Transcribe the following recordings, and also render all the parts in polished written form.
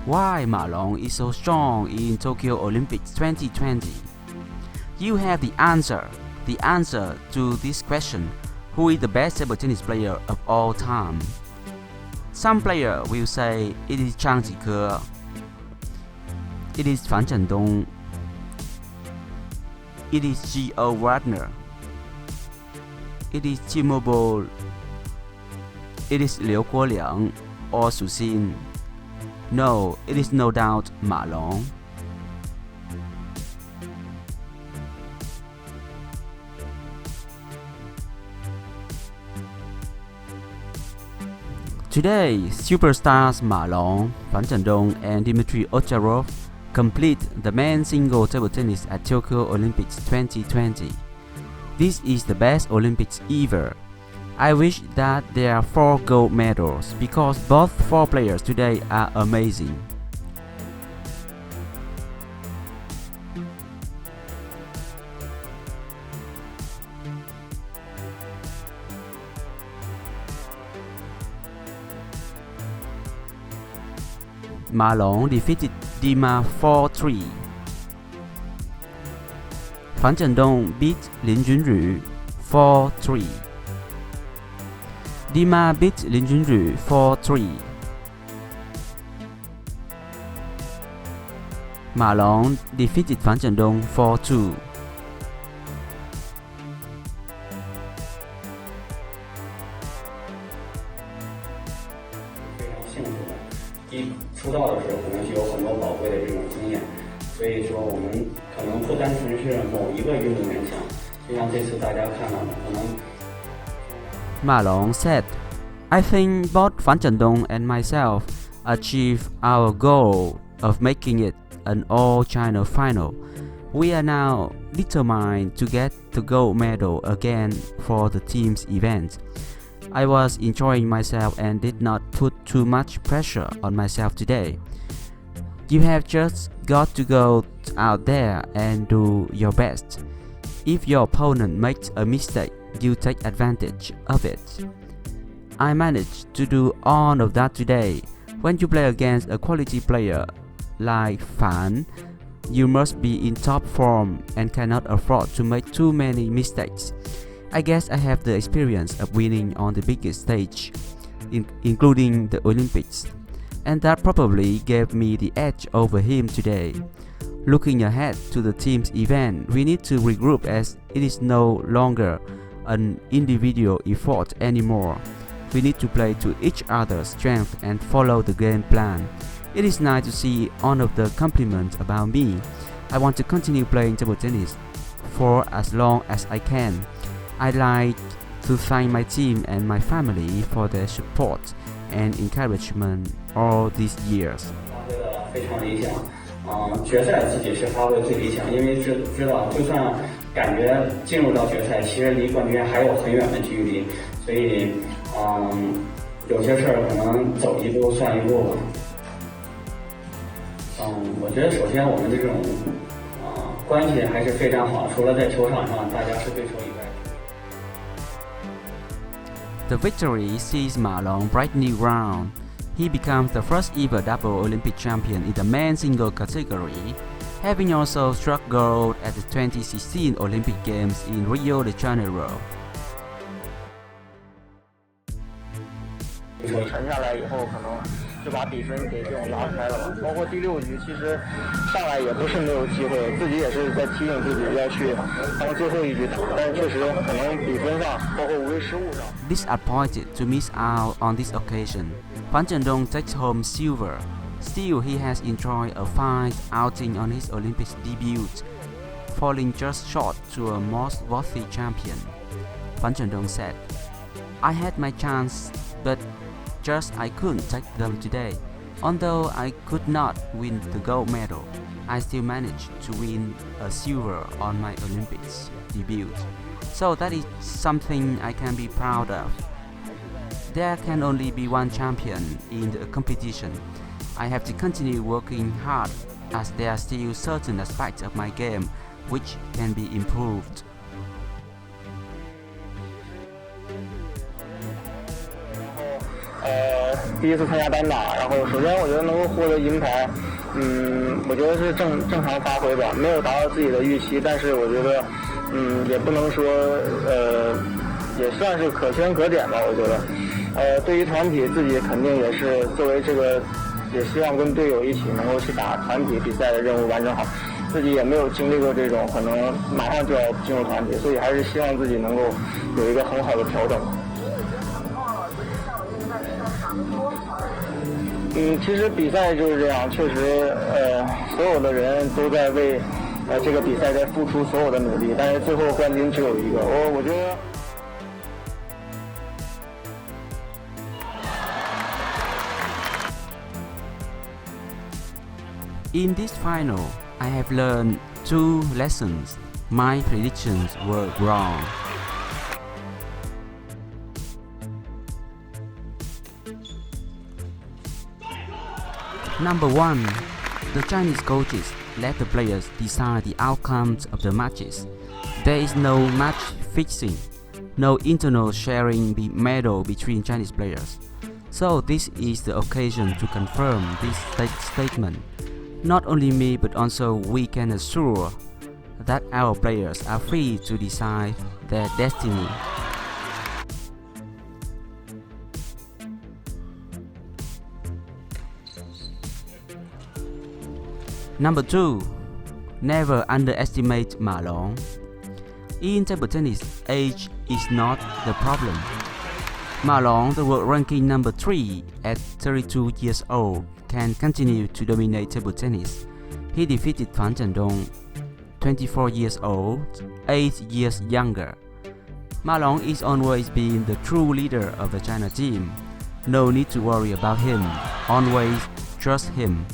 Why Ma Long is so strong in Tokyo Olympics 2020? You have the answer. The answer to this question: who is the best table tennis player of all time? Some player will say it is Zhang Jike, it is Fan Zhendong, it is Gio Wagner, it is Timo Boll, it is Liu Guoliang or Su Xin. No, it is no doubt Ma Long. Today, superstars Ma Long, Fan Zhendong and Dmitry Ocharov complete the men's single table tennis at Tokyo Olympics 2020. This is the best Olympics ever. I wish that there are 4 gold medals because both 4 players today are amazing. Ma Long defeated Dima 4-3. Fan Zhendong beat Lin Junru 4-3. Dima beat Lin Junru 4-3. Ma Long defeated Fan Zhendong 4-2. 出道的时候可能是有很多宝贵的这种经验，所以说我们可能不单纯是某一个运动员强，就像这次大家看到的，可能。Ma Long said, "I think both Fan Zhendong and myself achieved our goal of making it an all-China final. We are now determined to get the gold medal again for the team's event. I was enjoying myself and did not put too much pressure on myself today. You have just got to go out there and do your best. If your opponent makes a mistake, you take advantage of it. I managed to do all of that today. When you play against a quality player like Fan, you must be in top form and cannot afford to make too many mistakes. I guess I have the experience of winning on the biggest stage, including the Olympics, and that probably gave me the edge over him today. Looking ahead to the team's event, we need to regroup as it is no longer an individual effort anymore. We need to play to each other's strength and follow the game plan. It is nice to see all of the compliments about me. I want to continue playing table tennis for as long as I can. I'd like to thank my team and my family for their support and encouragement all these years." 发挥的非常理想，决赛自己是发挥最理想，因为知道就算感觉进入到决赛，其实离冠军还有很远的距离，所以有些事儿可能走一步算一步吧。我觉得首先我们的这种关系还是非常好，除了在球场上大家是对手以外。The victory sees Ma Long break new ground. He becomes the first ever double Olympic champion in the men's single category, having also struck gold at the 2016 Olympic Games in Rio de Janeiro. 沉下来以后，可能就把比分给这种拉开了吧。包括第6局，其实上来也不是没有机会，自己也是在提醒自己要去当最后一局打，但是确实可能比分上，包括无谓失误上。Disappointed to miss out on this occasion, Fan Zhendong takes home silver. Still, he has enjoyed a fine outing on his Olympics debut, falling just short to a most worthy champion. Fan Zhendong said, "I had my chance, but just I couldn't take them today. Although I could not win the gold medal, I still managed to win a silver on my Olympics debut. So that is something I can be proud of. There can only be one champion in the competition. I have to continue working hard as there are still certain aspects of my game which can be improved." 第一次参加单打，然后首先我觉得能够获得银牌，我觉得是正常发挥吧，没有达到自己的预期，但是我觉得，也不能说也算是可圈可点吧，我觉得，对于团体自己肯定也是作为这个，也希望跟队友一起能够去打团体比赛的任务完成好。自己也没有经历过这种可能马上就要进入团体，所以还是希望自己能够有一个很好的调整。其实比赛就是这样，确实，所有的人都在为这个比赛在付出所有的努力，但是最后冠军只有一个。我觉得。In this final, I have learned 2 lessons. My predictions were wrong. Number 1. The Chinese coaches let the players decide the outcomes of the matches. There is no match fixing, no internal sharing the medal between Chinese players. So this is the occasion to confirm this statement. Not only me, but also we can assure that our players are free to decide their destiny. Number 2. Never underestimate Ma Long. In table tennis, age is not the problem. Ma Long, the world ranking number 3 at 32 years old, can continue to dominate table tennis. He defeated Fan Zhendong, 24 years old, 8 years younger. Ma Long is always been the true leader of the China team. No need to worry about him. Always trust him.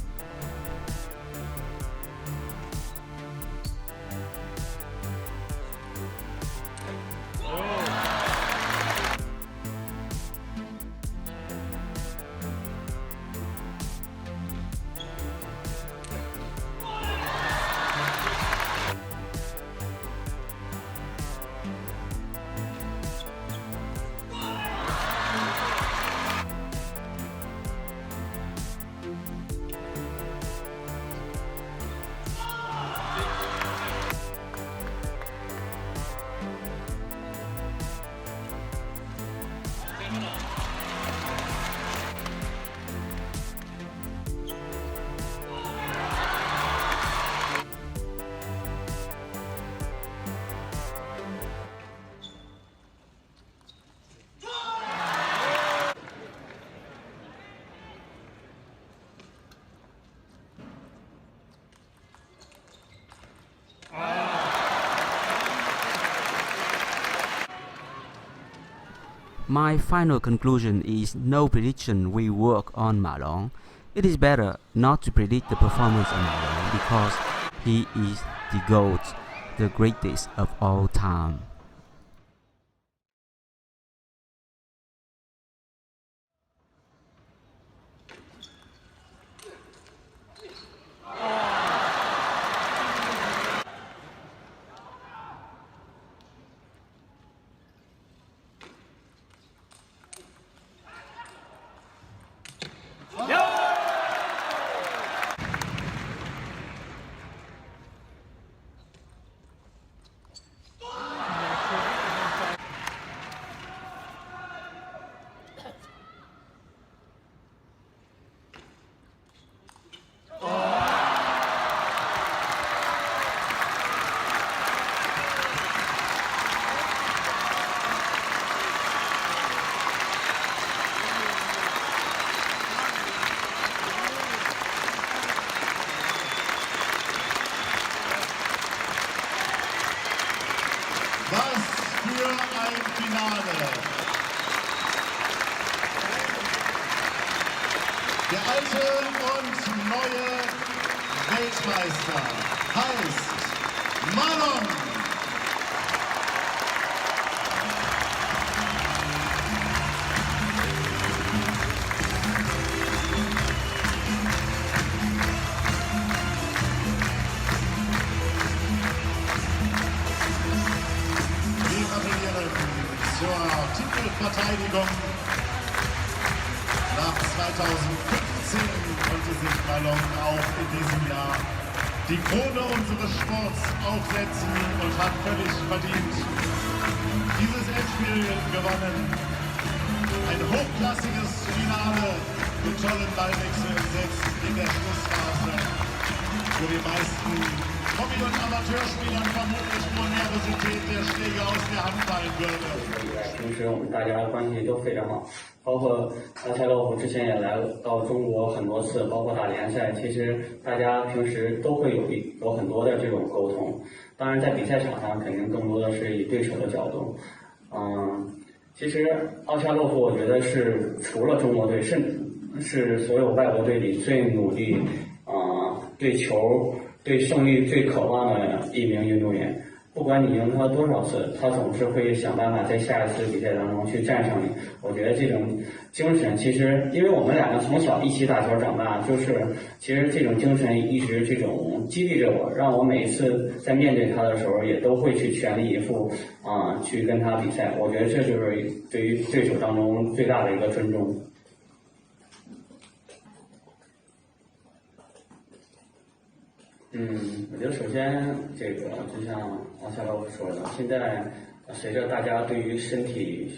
My final conclusion is no prediction will work on Ma Long. It is better not to predict the performance of Ma Long because he is the GOAT, the greatest of all time. Was für ein Finale! Der alte und neue Weltmeister heißt Ma Long. Zur Titelverteidigung nach 2015 konnte sich Malong auch in diesem Jahr die Krone unseres Sports aufsetzen und hat völlig verdient dieses Endspiel gewonnen. Ein hochklassiges Finale mit tollen Ballwechseln selbst in der Schlussphase, wo die meisten Hobby- und Amateurspielern vermutlich nur Nervosität der Schläge aus der Hand fallen würde. 平时我们大家关系都非常好，包括阿塞洛夫之前也来到中国很多次，包括打联赛，其实大家平时都会有很多的这种沟通。当然，在比赛场上肯定更多的是以对手的角度。其实奥恰洛夫我觉得是除了中国队，是所有外国队里最努力，对球、对胜利最渴望的一名运动员。不管你赢他多少次，他总是会想办法在下一次比赛当中去战胜你。我觉得这种精神，其实因为我们两个从小一起打球长大，其实这种精神一直这种激励着我，让我每一次在面对他的时候，也都会去全力以赴去跟他比赛。我觉得这就是对于对手当中最大的一个尊重。我觉得首先这个就像王小老师说的，现在随着大家对于身体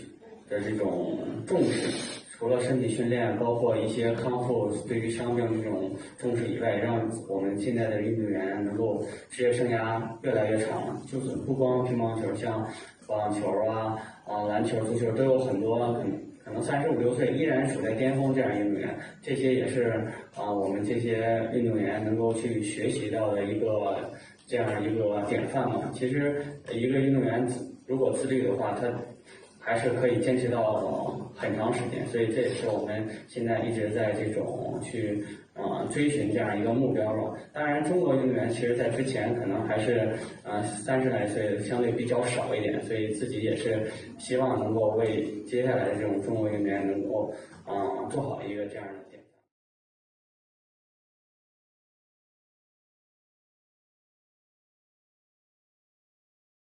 的这种重视，除了身体训练，包括一些康复对于伤病这种重视以外，让我们现在的运动员能够职业生涯越来越长。就是不光乒乓球，像网球篮球、足球都有很多可能35、6岁依然处在巅峰这样运动员，这些也是我们这些运动员能够去学习到的这样一个典范嘛。其实一个运动员如果自律的话，他还是可以坚持到很长时间，所以这也是我们现在一直在这种去追寻这样一个目标吧。当然，中国运动员其实在之前可能还是30来岁，相对比较少一点，所以自己也是希望能够为接下来的这种中国运动员能够做好一个这样的。